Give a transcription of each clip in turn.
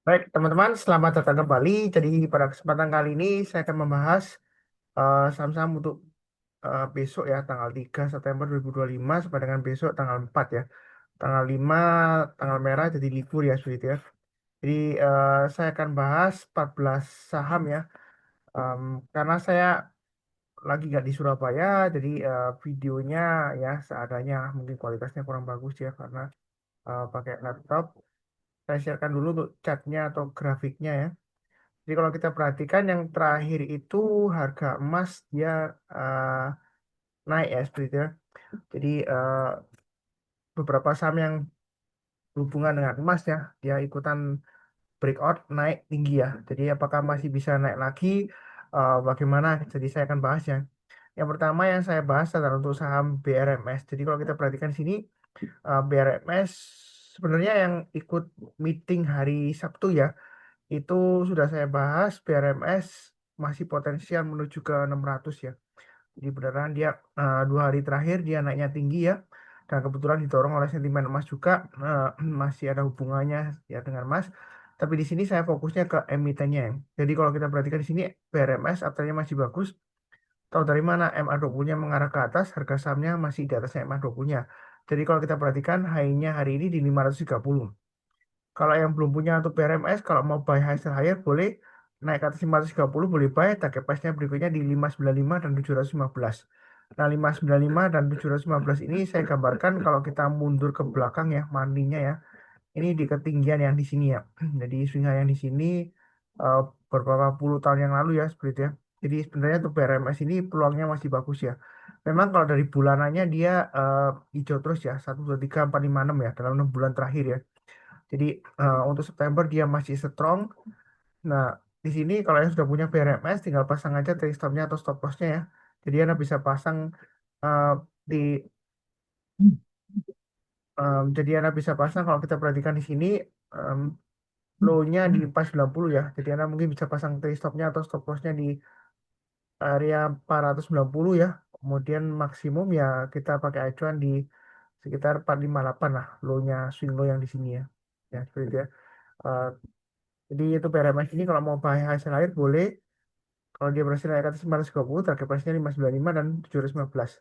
Baik, teman-teman, selamat datang kembali. Jadi, pada kesempatan kali ini saya akan membahas saham-saham untuk besok ya, tanggal 3 September 2025 sampai dengan besok tanggal 4 ya. Tanggal 5 tanggal merah jadi libur ya, sulit ya. Jadi, saya akan bahas 14 saham ya. Em, karena saya lagi nggak di Surabaya, jadi videonya ya seadanya, mungkin kualitasnya kurang bagus ya, karena pakai laptop. Saya sharekan dulu untuk chartnya atau grafiknya ya. Jadi kalau kita perhatikan yang terakhir itu harga emas dia eh, naik ya seperti itu ya. Jadi beberapa saham yang berhubungan dengan emas ya, dia ikutan breakout naik tinggi ya. Jadi apakah masih bisa naik lagi? Bagaimana? Jadi saya akan bahas ya. Yang pertama yang saya bahas adalah untuk saham BRMS. Jadi kalau kita perhatikan sini BRMS sebenarnya yang ikut meeting hari Sabtu ya, itu sudah saya bahas. BRMS masih potensial menuju ke 600 ya. Jadi beneran dia 2 hari terakhir dia naiknya tinggi ya. Dan kebetulan didorong oleh sentimen emas juga, masih ada hubungannya ya dengan emas. Tapi di sini saya fokusnya ke emitennya ya. Jadi kalau kita perhatikan di sini BRMS artinya masih bagus. Tahu dari mana MA20-nya mengarah ke atas, harga sahamnya masih di atas MA20-nya. Jadi kalau kita perhatikan high-nya hari ini di 530. Kalau yang belum punya untuk PRMS, kalau mau buy high sell higher boleh naik ke atas 530 boleh buy, target price-nya berikutnya di 595 dan 715. Nah, 595 dan 715 ini saya gambarkan kalau kita mundur ke belakang ya, mandinya ya. Ini di ketinggian yang di sini ya. Jadi swing high yang di sini eh, beberapa puluh tahun yang lalu ya, seperti itu ya. Jadi sebenarnya untuk PRMS ini peluangnya masih bagus ya. Memang kalau dari bulanannya dia hijau terus ya, 1, 2, 3, 4, 5, 6 ya, dalam 6 bulan terakhir ya. Jadi untuk September dia masih strong. Nah, di sini kalau yang sudah punya BRMS tinggal pasang aja trade stopnya atau stop lossnya ya. Jadi Anda bisa pasang eh, di jadi Anda bisa pasang kalau kita perhatikan di sini em, low-nya di 490 ya. Jadi Anda mungkin bisa pasang trade stopnya atau stop lossnya di area 490 ya. Kemudian maksimum ya kita pakai acuan di sekitar 458 lah low-nya, swing low yang di sini ya. Ya, seperti itu ya. Eh, Jadi itu PRMS ini kalau mau buy hasil air boleh. Kalau dia berhasil naik ke atas 530, target price-nya 595 dan 715.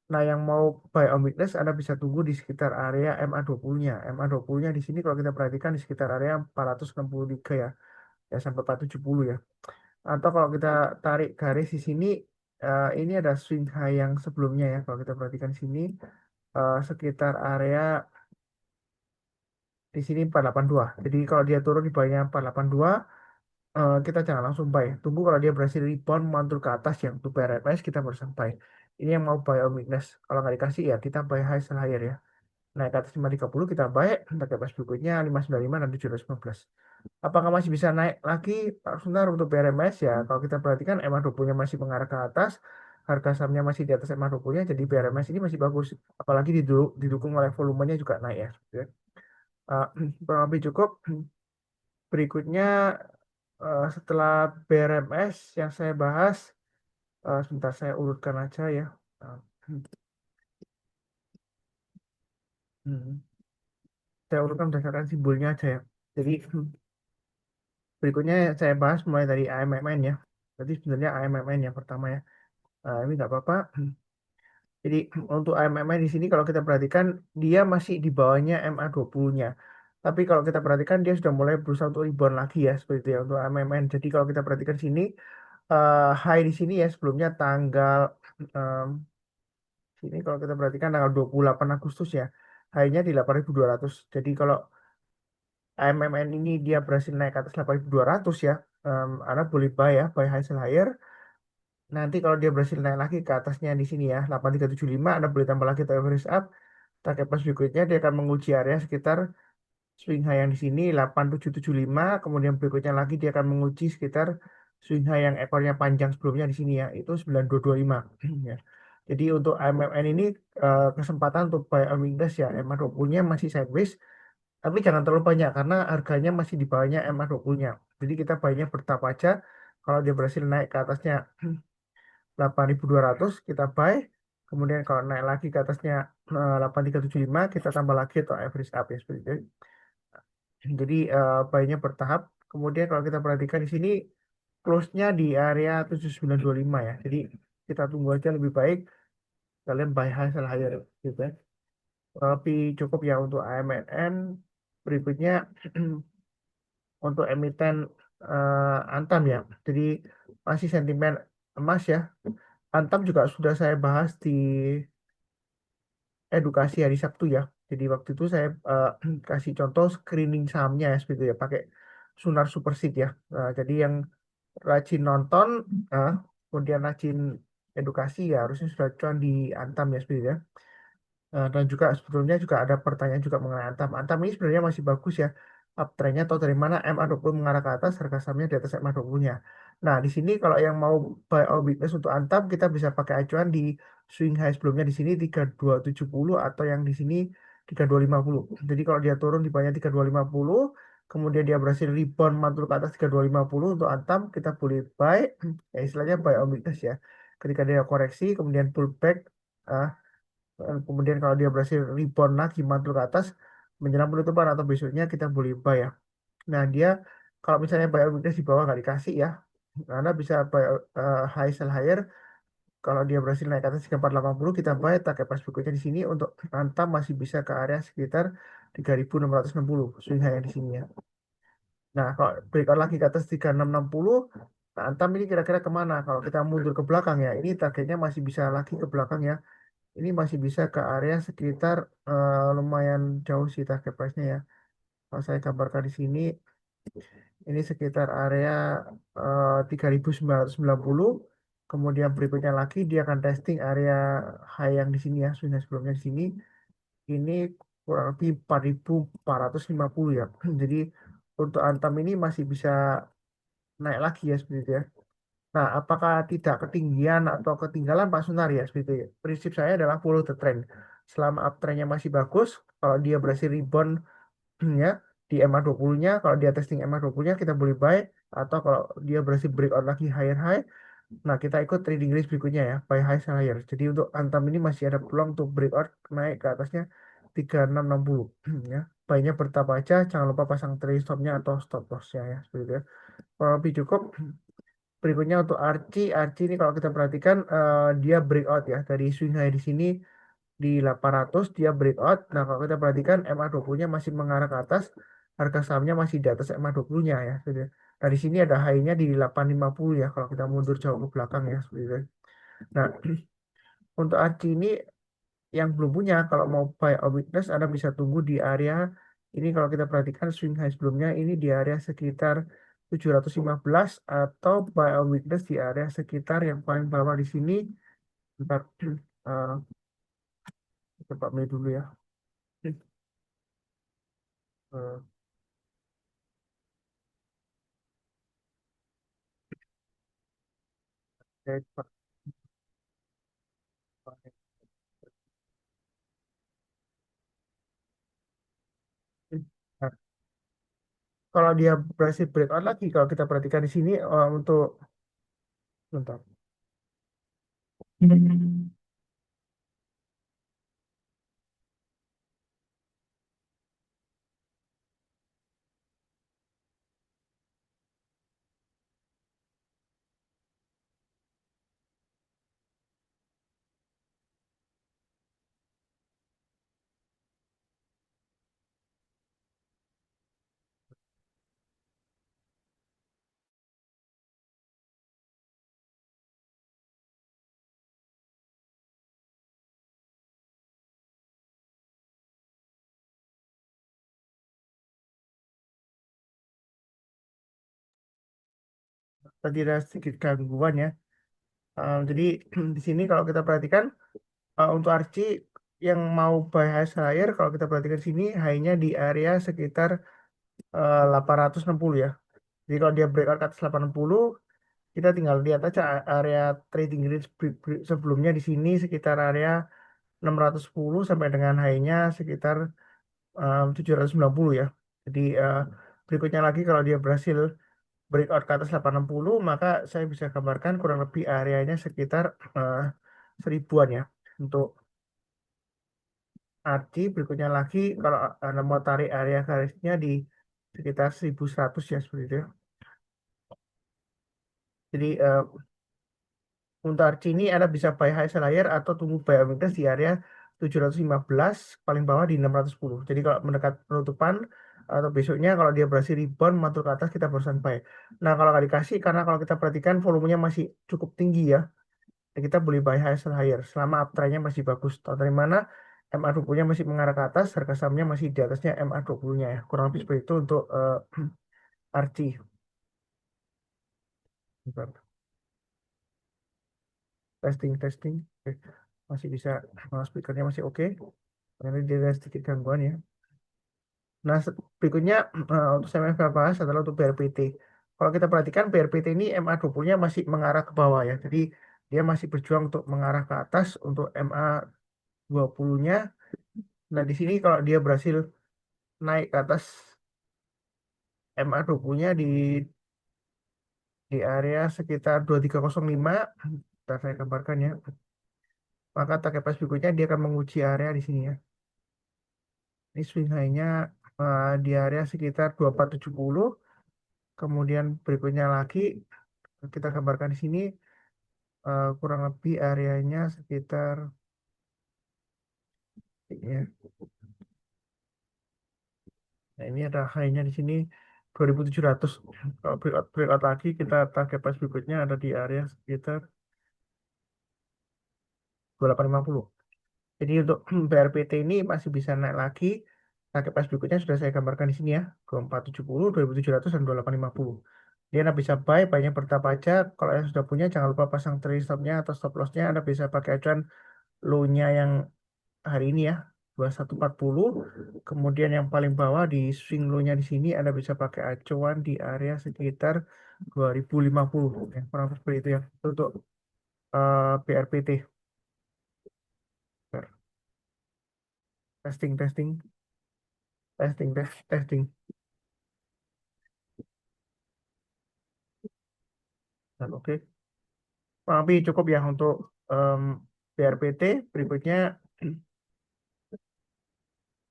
Nah, yang mau buy on weakness, Anda bisa tunggu di sekitar area MA20-nya. MA20-nya di sini kalau kita perhatikan di sekitar area 463 ya. Ya, sampai 470 ya. Atau kalau kita tarik garis di sini, ini ada swing high yang sebelumnya ya. Kalau kita perhatikan di sini, sekitar area di sini 482. Jadi kalau dia turun di bawahnya 482, kita jangan langsung buy. Tunggu kalau dia berhasil rebound mantul ke atas yang untuk PRMS kita baru sampai. Ini yang mau buy on weakness. Kalau nggak dikasih ya kita buy high sell higher ya. Naik ke atas 530 kita buy, target price berikutnya 595 dan 715. Apakah masih bisa naik lagi? Pak Sebentar untuk PRMS ya. Kalau kita perhatikan MA20-nya masih mengarah ke atas, harga sahamnya masih di atas MA20-nya, jadi PRMS ini masih bagus. Apalagi didukung oleh volumenya juga naik ya. Gitu ya. Uh, Kurang lebih cukup. Berikutnya setelah BRMS yang saya bahas, sebentar saya urutkan aja ya. Uh, hmm, saya urutkan berdasarkan simbolnya aja ya. Jadi berikutnya saya bahas mulai dari AMMN ya. Jadi sebenarnya AMMN yang pertama ya. Ini nggak apa-apa. Jadi untuk AMMN di sini kalau kita perhatikan dia masih di bawahnya MA20-nya. Tapi kalau kita perhatikan dia sudah mulai berusaha untuk rebound lagi ya seperti itu ya untuk AMMN. Jadi kalau kita perhatikan sini high di sini ya sebelumnya tanggal em, sini kalau kita perhatikan tanggal 28 Agustus ya, high-nya di 8.200. Jadi kalau AMMN ini dia berhasil naik ke atas 8.200 ya, Anda boleh buy ya, buy high sell higher. Nanti kalau dia berhasil naik lagi ke atasnya di sini ya, 8375, Anda boleh tambah lagi atau average up. Target price berikutnya dia akan menguji area sekitar swing high yang di sini 8775, kemudian berikutnya lagi dia akan menguji sekitar swing high yang ekornya panjang sebelumnya di sini ya, itu 9225 ya. Jadi untuk AMMN ini kesempatan untuk buy on weakness ya, MA20-nya masih sideways, tapi jangan terlalu banyak karena harganya masih di bawahnya MA20-nya. Jadi kita buy-nya bertahap aja. Kalau dia berhasil naik ke atasnya 8.200 kita buy. Kemudian kalau naik lagi ke atasnya 8375 kita tambah lagi atau average up ya seperti itu. Jadi buy-nya bertahap. Kemudian kalau kita perhatikan di sini close-nya di area 7925 ya. Jadi kita tunggu aja lebih baik kalian buy high sell higher gitu ya. Tapi cukup ya untuk AMNN. Berikutnya untuk emiten Antam ya. Jadi masih sentimen emas ya. Antam juga sudah saya bahas di edukasi hari Sabtu ya. Jadi waktu itu saya kasih contoh screening sahamnya ya seperti itu ya pakai Sunar Superseed ya. Jadi yang rajin nonton, uh, kemudian rajin edukasi ya harusnya sudah cuan di Antam ya seperti itu ya. Dan juga sebetulnya juga ada pertanyaan juga mengenai Antam. Antam ini sebenarnya masih bagus ya. Uptrendnya atau dari mana MA20 mengarah ke atas, harga sahamnya di atas MA20-nya. Nah, di sini kalau yang mau buy or weakness untuk Antam, kita bisa pakai acuan di swing high sebelumnya di sini 3270 atau yang di sini 3250. Jadi kalau dia turun di bawahnya 3250, kemudian dia berhasil rebound mantul ke atas 3250 untuk Antam, kita boleh buy, ya istilahnya buy or weakness ya. Ketika dia koreksi, kemudian pullback, ah, kemudian kalau dia berhasil rebound lagi mantul ke atas menjelang penutupan atau besoknya kita boleh buy ya. Nah dia kalau misalnya buy weakness di bawah nggak dikasih ya, Anda bisa buy high sell higher. Kalau dia berhasil naik ke atas 3480 kita buy target price berikutnya di sini untuk Antam masih bisa ke area sekitar 3660 swing high di sini ya. Nah kalau breakout lagi ke atas 3660, nah Antam ini kira-kira kemana? Kalau kita mundur ke belakang ya, ini targetnya masih bisa lagi ke belakang ya. Ini masih bisa ke area sekitar lumayan jauh sih target price-nya ya. Kalau saya gambarkan di sini, ini sekitar area 3990. Kemudian berikutnya lagi dia akan testing area high yang di sini ya, sudah sebelumnya di sini. Ini kurang lebih 4450 ya. Jadi untuk Antam ini masih bisa naik lagi ya seperti itu ya. Nah, apakah tidak ketinggian atau ketinggalan Pak Sunari ya seperti itu ya? Prinsip saya adalah follow the trend. Selama uptrendnya masih bagus, kalau dia berhasil rebound ya di MA20-nya, kalau dia testing MA20-nya kita boleh buy, atau kalau dia berhasil breakout lagi higher high, nah kita ikut trading range berikutnya ya, buy high sell higher. Jadi untuk Antam ini masih ada peluang untuk breakout naik ke atasnya 3660 ya. Buy-nya bertahap aja, jangan lupa pasang trade stop-nya atau stop loss-nya ya, seperti itu ya. Kalau lebih cukup, berikutnya untuk Archie, Archie ini kalau kita perhatikan dia breakout ya dari swing high di sini di 800 dia breakout. Nah, kalau kita perhatikan MA20-nya masih mengarah ke atas, harga sahamnya masih di atas MA20-nya ya. Gitu ya. Nah, di sini ada high-nya di 850 ya kalau kita mundur jauh ke belakang ya seperti itu. Nah, untuk Archie ini yang belum punya kalau mau buy or weakness Anda bisa tunggu di area ini kalau kita perhatikan swing high sebelumnya ini di area sekitar 715 atau buy or weakness di area sekitar yang paling bawah di sini. Bentar, eh, coba Mei dulu ya. Eh, saya coba- Nah, kalau dia berhasil breakout lagi, kalau kita perhatikan di sini untuk bentar. Tadi ada sedikit gangguan ya. Jadi di sini kalau kita perhatikan untuk Archie yang mau buy high higher, kalau kita perhatikan di sini high-nya di area sekitar 860 ya. Jadi kalau dia breakout ke atas 860, kita tinggal lihat aja area trading range sebelumnya di sini sekitar area 610 sampai dengan high-nya sekitar 790 ya. Jadi berikutnya lagi kalau dia berhasil breakout ke atas 860 maka saya bisa gambarkan kurang lebih areanya sekitar eh, seribuan ya untuk arti berikutnya lagi kalau Anda mau tarik area garisnya di sekitar 1100 ya seperti itu ya. Jadi untuk archi ini Anda bisa buy high sell higher atau tunggu buy weakness di area 715 paling bawah di 610. Jadi kalau mendekat penutupan atau besoknya kalau dia berhasil rebound mantul ke atas kita barusan buy. Nah kalau nggak dikasih karena kalau kita perhatikan volumenya masih cukup tinggi ya, kita boleh buy high sell higher selama uptrendnya masih bagus. Tahu dari mana? MA20-nya masih mengarah ke atas, harga sahamnya masih di atasnya MA20-nya ya. Kurang lebih seperti itu untuk archi. Bentar. Testing testing. Oke. Masih bisa, speakernya masih oke. Ternyata dia ada sedikit gangguan ya. Nah, berikutnya untuk saya yang saya bahas adalah untuk BRPT. Kalau kita perhatikan BRPT ini MA20-nya masih mengarah ke bawah ya. Jadi dia masih berjuang untuk mengarah ke atas untuk MA20-nya. Nah, di sini kalau dia berhasil naik ke atas MA20-nya di area sekitar 2305, ntar saya gambarkan ya. Maka target price berikutnya dia akan menguji area di sini ya. Ini swing high-nya di area sekitar 2470. Kemudian berikutnya lagi kita gambarkan di sini kurang lebih areanya sekitar ya. Nah, ini ada high-nya di sini 2700. Kalau breakout lagi kita target price berikutnya ada di area sekitar 2850. Jadi untuk BRPT ini masih bisa naik lagi. Target price berikutnya sudah saya gambarkan di sini ya, 2470, 2700 dan 2850. Dia Anda bisa buy-nya bertahap aja. Kalau yang sudah punya jangan lupa pasang trailing stop-nya atau stop loss-nya. Anda bisa pakai acuan low-nya yang hari ini ya, 2140. Kemudian yang paling bawah di swing low-nya di sini Anda bisa pakai acuan di area sekitar 2050. Ya, kurang lebih seperti itu ya. Itu untuk BRPT. Testing, testing, testing, testing. Dan oke. Tapi cukup ya untuk em, BRPT. Berikutnya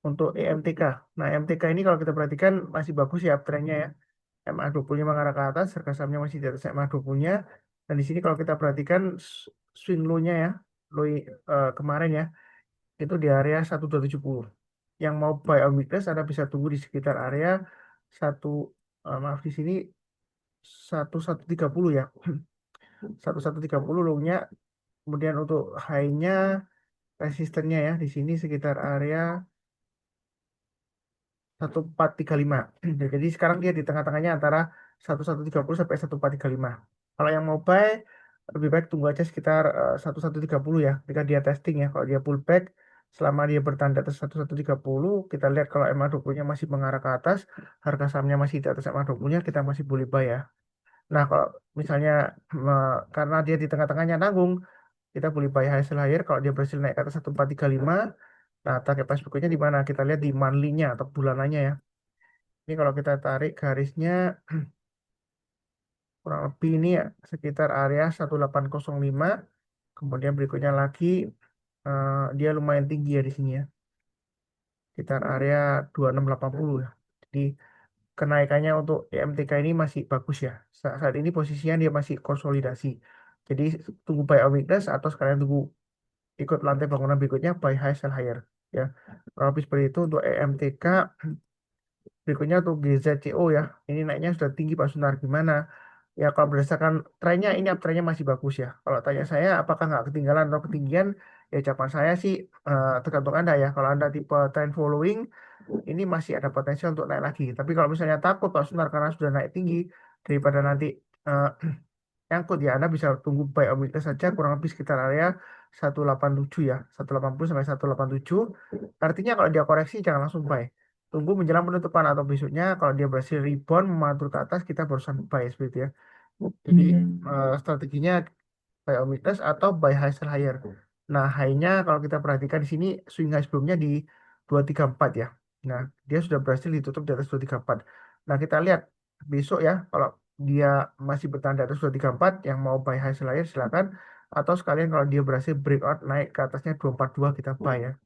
untuk EMTK. Nah, EMTK ini kalau kita perhatikan masih bagus ya uptrendnya ya. MA20-nya mengarah ke atas, harga sahamnya masih di atas MA20-nya. Dan di sini kalau kita perhatikan swing low-nya ya, low kemarin ya, itu di area 1270. Yang mau buy on weakness Anda bisa tunggu di sekitar area satu maaf di sini 1130 ya. 1130 low-nya. Kemudian untuk high-nya resistennya ya di sini sekitar area 1435. Ya, jadi sekarang dia di tengah-tengahnya antara 1130 sampai 1435. Kalau yang mau buy lebih baik tunggu aja sekitar 1130 ya. Ketika dia testing ya, kalau dia pullback selama dia bertanda atas 1130, kita lihat kalau MA20-nya masih mengarah ke atas, harga sahamnya masih di atas MA20-nya, kita masih boleh buy ya. Nah, kalau misalnya karena dia di tengah-tengahnya nanggung, kita boleh buy high sell higher kalau dia berhasil naik ke atas 1435. Nah, target price berikutnya di mana? Kita lihat di monthly-nya atau bulanannya ya. Ini kalau kita tarik garisnya kurang lebih ini ya, sekitar area 1805. Kemudian berikutnya lagi dia lumayan tinggi ya di sini ya. Sekitar area 2680 ya. Jadi kenaikannya untuk EMTK ini masih bagus ya. Saat ini posisinya dia masih konsolidasi. Jadi tunggu buy on weakness atau sekalian tunggu ikut lantai bangunan berikutnya buy high sell higher ya. Kalau habis seperti itu untuk EMTK. Berikutnya untuk GZCO ya. Ini naiknya sudah tinggi Pak Sunar. Gimana? Ya kalau berdasarkan trennya ini uptrendnya masih bagus ya. Kalau tanya saya apakah nggak ketinggalan atau ketinggian? Ya jawaban saya sih tergantung Anda ya. Kalau Anda tipe trend following ini masih ada potensi untuk naik lagi. Tapi kalau misalnya takut Pak Sunar karena sudah naik tinggi daripada nanti eh, nyangkut ya Anda bisa tunggu buy on weakness saja kurang lebih sekitar area 187 ya, 180 sampai 187. Artinya kalau dia koreksi jangan langsung buy. Tunggu menjelang penutupan atau besoknya kalau dia berhasil rebound mantul ke atas kita barusan buy seperti itu ya. Jadi strateginya buy on weakness atau buy high sell higher. Nah, high-nya kalau kita perhatikan di sini swing high sebelumnya di 234 ya. Nah, dia sudah berhasil ditutup di atas 234. Nah, kita lihat besok ya kalau dia masih bertahan di atas 234 yang mau buy high sell higher silakan atau sekalian kalau dia berhasil breakout naik ke atasnya 242 kita buy ya.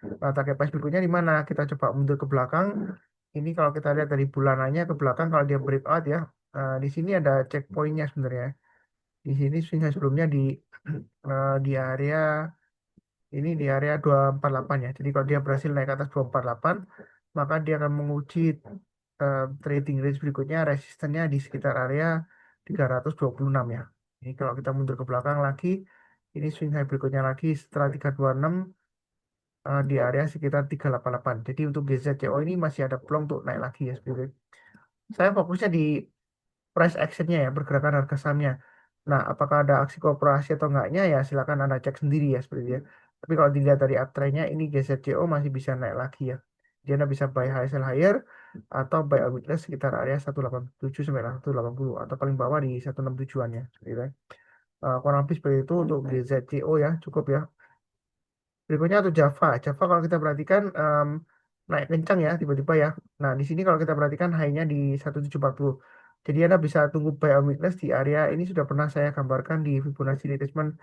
Nah, target price berikutnya di mana? Kita coba mundur ke belakang. Ini kalau kita lihat dari bulanannya ke belakang, kalau dia breakout ya, di sini ada checkpointnya sebenarnya. Di sini swing high sebelumnya di area ini di area 248 ya. Jadi kalau dia berhasil naik ke atas 248, maka dia akan menguji trading range berikutnya, resistennya di sekitar area 326 ya. Ini kalau kita mundur ke belakang lagi, ini swing high berikutnya lagi setelah 326 di area sekitar 388. Jadi untuk GZCO ini masih ada peluang untuk naik lagi ya seperti itu. Saya fokusnya di price actionnya ya, pergerakan harga sahamnya. Nah, apakah ada aksi kooperasi atau enggaknya ya silakan Anda cek sendiri ya seperti itu ya. Tapi kalau dilihat dari uptrendnya ini GZCO masih bisa naik lagi ya. Dia Anda bisa buy high sell higher atau buy a weakness sekitar area 187 sampai 180 atau paling bawah di 167-an ya seperti itu ya. Kurang lebih seperti itu untuk GZCO ya, cukup ya. Berikutnya untuk Java. Java kalau kita perhatikan naik kencang ya tiba-tiba ya. Nah, di sini kalau kita perhatikan high-nya di 1740. Jadi Anda bisa tunggu buy on weakness di area ini sudah pernah saya gambarkan di Fibonacci retracement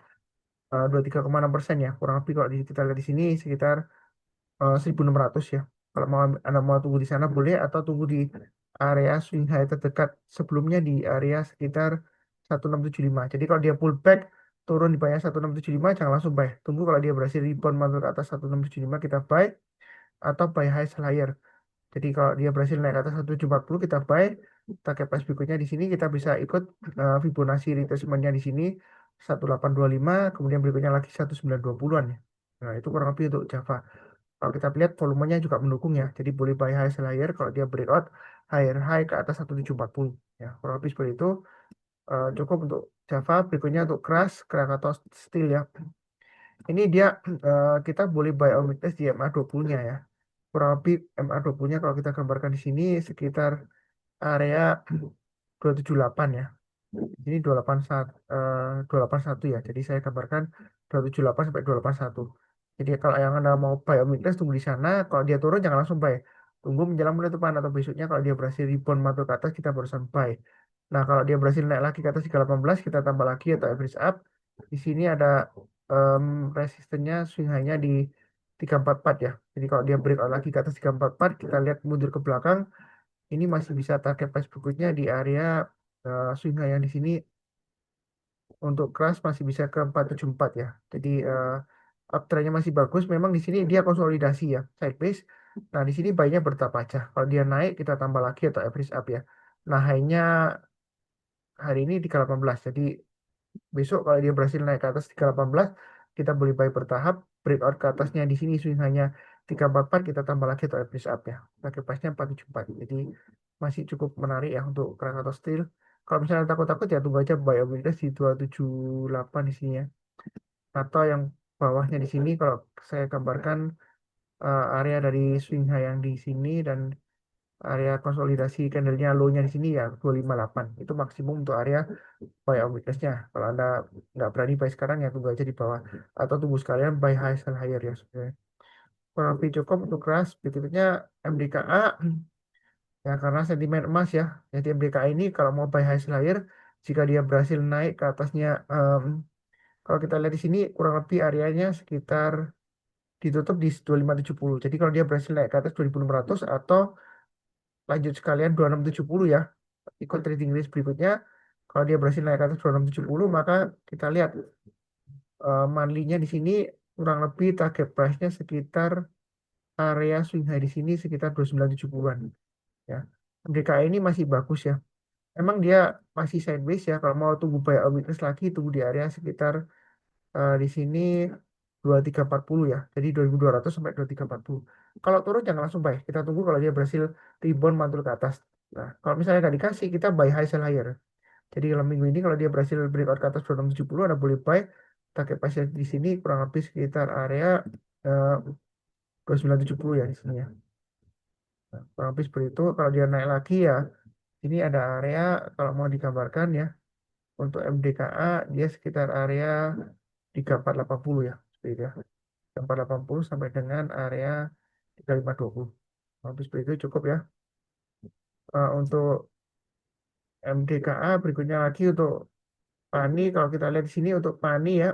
23,6% ya. Kurang lebih kalau kita lihat di sini sekitar 1600 ya. Kalau Anda mau tunggu di sana boleh atau tunggu di area swing high terdekat sebelumnya di area sekitar 1675. Jadi kalau dia pullback turun di bawah 1675 jangan langsung buy. Tunggu kalau dia berhasil rebound masuk ke atas 1675 kita buy atau buy high sell higher. Jadi kalau dia berhasil naik ke atas 1740 kita buy. Target price berikutnya di sini kita bisa ikut Fibonacci retracement-nya di sini 1825, kemudian berikutnya lagi 1920-an ya. Nah, itu kurang lebih untuk Java. Kalau kita lihat volumenya juga mendukung ya. Jadi boleh buy high sell higher kalau dia breakout higher high ke atas 1740 ya. Kurang lebih seperti itu. Cukup untuk Java. Berikutnya untuk Crash, Krakatau Steel ya. Ini dia kita boleh buy on weakness di MA20-nya ya. Kurang lebih MA20-nya kalau kita gambarkan di sini sekitar area 278 ya. Ini 281, 281 ya. Jadi saya gambarkan 278 sampai 281. Jadi kalau yang Anda mau buy on weakness tunggu di sana. Kalau dia turun jangan langsung buy. Tunggu menjelang penutupan atau besoknya kalau dia berhasil rebound masuk ke atas kita barusan buy. Nah, kalau dia berhasil naik lagi ke atas 318 kita tambah lagi atau average up. Di sini ada resistennya swing high-nya di 344 ya. Jadi kalau dia breakout lagi ke atas 344 kita lihat mundur ke belakang ini masih bisa target price berikutnya di area swing high yang di sini untuk keras masih bisa ke 474 ya. Jadi uptrendnya masih bagus. Memang di sini dia konsolidasi ya, sideways. Nah, di sini buy-nya bertahap aja. Kalau dia naik kita tambah lagi atau average up ya. Nah, high-nya hari ini 318. Jadi besok kalau dia berhasil naik ke atas 318, kita boleh buy bertahap. Breakout ke atasnya di sini swing hanya 344, kita tambah lagi atau average up ya. Target price-nya 474. Jadi masih cukup menarik ya untuk Krakatau Steel. Kalau misalnya takut-takut ya tunggu aja buy obligasi di 278 di sini ya. Atau yang bawahnya di sini kalau saya gambarkan area dari swing high yang di sini dan area konsolidasi candlenya low-nya di sini ya 258. Itu maksimum untuk area buy on weakness-nya. Kalau Anda nggak berani buy sekarang ya tunggu aja di bawah. Atau tunggu sekalian buy high sell higher ya sebenarnya. Kurang lebih cukup untuk keras. Berikutnya MDKA ya karena sentimen emas ya. Jadi MDKA ini kalau mau buy high sell higher jika dia berhasil naik ke atasnya kalau kita lihat di sini kurang lebih areanya sekitar ditutup di 2570. Jadi kalau dia berhasil naik ke atas 2500 atau lanjut sekalian 2670 ya. Ikut trading range berikutnya. Kalau dia berhasil naik ke atas 2670 maka kita lihat monthly-nya di sini kurang lebih target price-nya sekitar area swing high di sini sekitar 2970-an ya. MDKA ini masih bagus ya. Emang dia masih sideways ya. Kalau mau tunggu buy out weakness lagi tunggu di area sekitar di sini 2340 ya. Jadi 2200 sampai 2340. Kalau turun jangan langsung buy. Kita tunggu kalau dia berhasil rebound mantul ke atas. Nah, kalau misalnya nggak dikasih, kita buy high sell higher. Jadi dalam minggu ini kalau dia berhasil breakout ke atas 2670, Anda boleh buy. Target price di sini kurang lebih sekitar area eh, 2970 ya di sini ya. Nah, kurang lebih seperti itu. Kalau dia naik lagi ya, ini ada area kalau mau digambarkan ya. Untuk MDKA dia sekitar area 3480 ya. Seperti itu ya. 480 sampai dengan area 3520. Habis itu cukup ya. Untuk MDKA berikutnya lagi untuk PANI kalau kita lihat di sini untuk PANI ya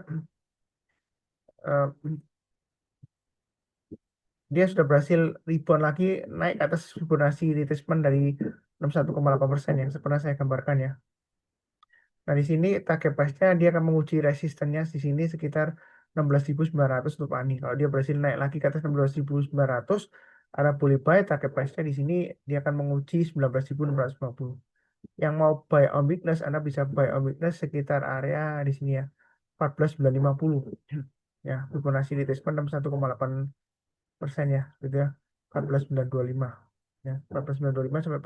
dia sudah berhasil rebound lagi naik ke atas Fibonacci retracement dari 61,8% yang pernah saya gambarkan ya. Nah, di sini target price-nya dia akan menguji resistennya di sini sekitar 16.900 untuk Ani. Kalau dia berhasil naik lagi ke atas 16.900, Anda boleh buy. Target price-nya di sini dia akan menguji 19.650. Yang mau buy on weakness, Anda bisa buy on weakness sekitar area di sini ya, 14.950. Ya, Fibonacci retracement 61,8% ya, gitu ya. 14.925 ya, 14.925 sampai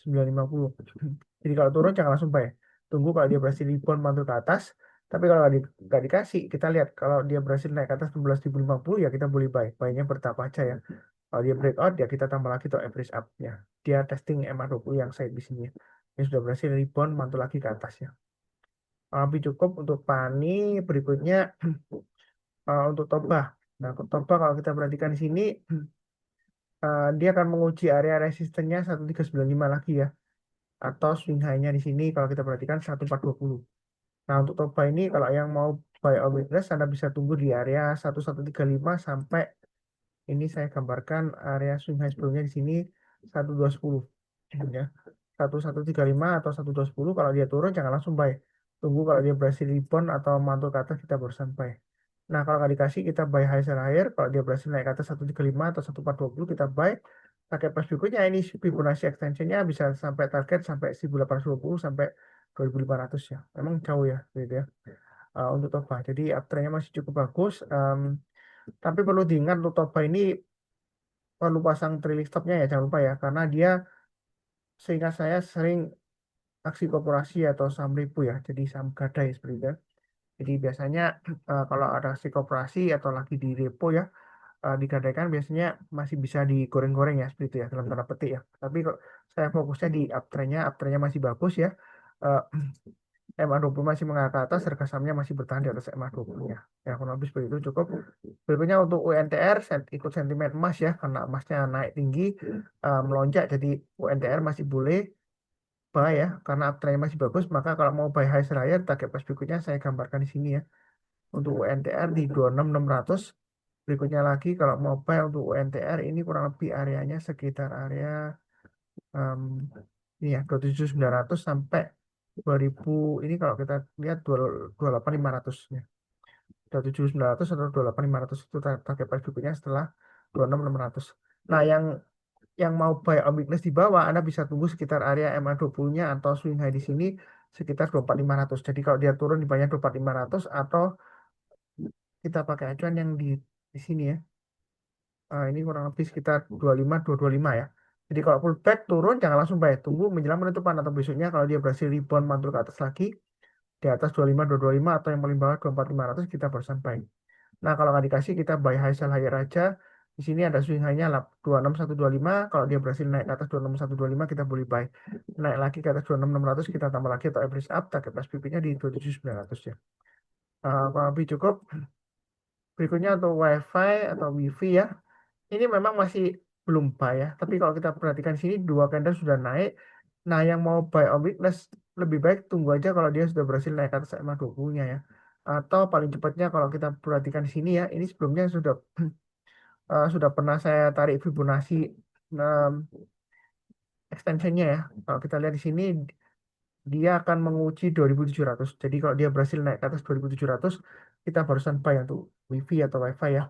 14.950. Jadi kalau turun jangan langsung buy, tunggu kalau dia berhasil rebound mantul ke atas. Tapi kalau nggak dikasih, kita lihat kalau dia berhasil naik ke atas 16.050 ya kita boleh buy-nya bertahap aja ya. Kalau dia breakout ya kita tambah lagi tuh average up ya. Dia testing MA20 yang side di sini ya. Ini sudah berhasil rebound mantul lagi ke atas ya. Tapi cukup untuk Pani. Berikutnya untuk Toba. Nah, untuk Toba kalau kita perhatikan di sini dia akan menguji area resistennya 1395 lagi ya, atau swing high-nya di sini kalau kita perhatikan 1420. Nah, untuk Toba ini kalau yang mau buy on weakness Anda bisa tunggu di area 1135 sampai ini saya gambarkan area swing high sebelumnya di sini 1210 ya. 1135 atau 1210. Kalau dia turun jangan langsung buy. Tunggu kalau dia berhasil rebound atau mantul ke atas kita baru sampai. Nah, kalau nggak dikasih kita buy high sell higher. Kalau dia berhasil naik ke atas 135 atau 1420 kita buy. Pakai pas berikutnya ini Fibonacci extensionnya bisa sampai target sampai 1820 sampai 2500 ya. Memang jauh ya gitu ya. Untuk Toba. Jadi uptrendnya masih cukup bagus. Tapi perlu diingat untuk Toba ini perlu pasang trailing stopnya ya, jangan lupa ya, karena dia seingat saya sering aksi korporasi atau saham repo ya, jadi saham gadai seperti itu ya. Jadi biasanya kalau ada aksi korporasi atau lagi di repo ya, digadaikan biasanya masih bisa digoreng-goreng ya seperti itu ya dalam tanda petik ya. Tapi kok saya fokusnya di uptrendnya masih bagus ya. Eh, MA20 masih mengarah ke atas, harga sahamnya masih bertahan di atas MA20 ya. Ya, kurang lebih seperti itu cukup. Berikutnya untuk UNTR, ikut sentimen emas ya, karena emasnya naik tinggi, melonjak, jadi UNTR masih boleh buy ya, karena uptrendnya masih bagus. Maka kalau mau buy high higher, target price berikutnya saya gambarkan di sini ya. Untuk UNTR di 26.600. Berikutnya lagi kalau mau buy untuk UNTR ini kurang lebih areanya sekitar area um, ini ya 27.900 sampai 2000. Ini kalau kita lihat 28.500 ya. 27.900 atau 28.500 itu target price berikutnya setelah 26.600. Nah, yang mau buy on weakness di bawah Anda bisa tunggu sekitar area MA20-nya atau swing high di sini sekitar 24.500. Jadi kalau dia turun di bawahnya 24.500 atau kita pakai acuan yang di sini ya. Ini kurang lebih sekitar 25.225 ya. Jadi kalau pullback turun jangan langsung buy, tunggu menjelang penutupan atau besoknya kalau dia berhasil rebound mantul ke atas lagi di atas 25.225 atau yang paling bawah 24.500 kita baru sampai. Nah, kalau nggak dikasih kita buy high sell higher aja. Di sini ada swing high-nya 26.125. Kalau dia berhasil naik ke atas 26.125 kita boleh buy. Naik lagi ke atas 26.600 kita tambah lagi atau average up target plus PP-nya di 27.900 ya. Kurang lebih cukup. Berikutnya untuk WiFi atau WiFi ya. Ini memang masih belum buy ya. Tapi kalau kita perhatikan sini dua candle sudah naik. Nah, yang mau buy on weakness lebih baik tunggu aja kalau dia sudah berhasil naik ke atas MA20-nya ya. Atau paling cepatnya kalau kita perhatikan di sini ya, ini sebelumnya sudah pernah saya tarik Fibonacci um, extensionnya ya. Kalau kita lihat di sini dia akan menguji 2700. Jadi kalau dia berhasil naik ke atas 2700, kita barusan buy untuk WiFi atau WiFi ya.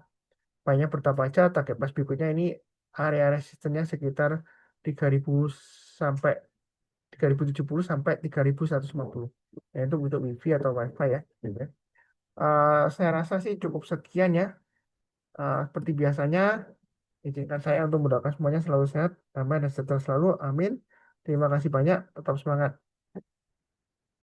Buy-nya bertambah aja, target price berikutnya ini area resistennya sekitar 3000 sampai 3070 sampai 3150. Ya, itu untuk WiFi atau WiFi ya. Gitu ya. Saya rasa sih cukup sekian ya. Seperti biasanya, izinkan saya untuk mendoakan semuanya selalu sehat, aman, dan sejahtera selalu. Amin. Terima kasih banyak. Tetap semangat.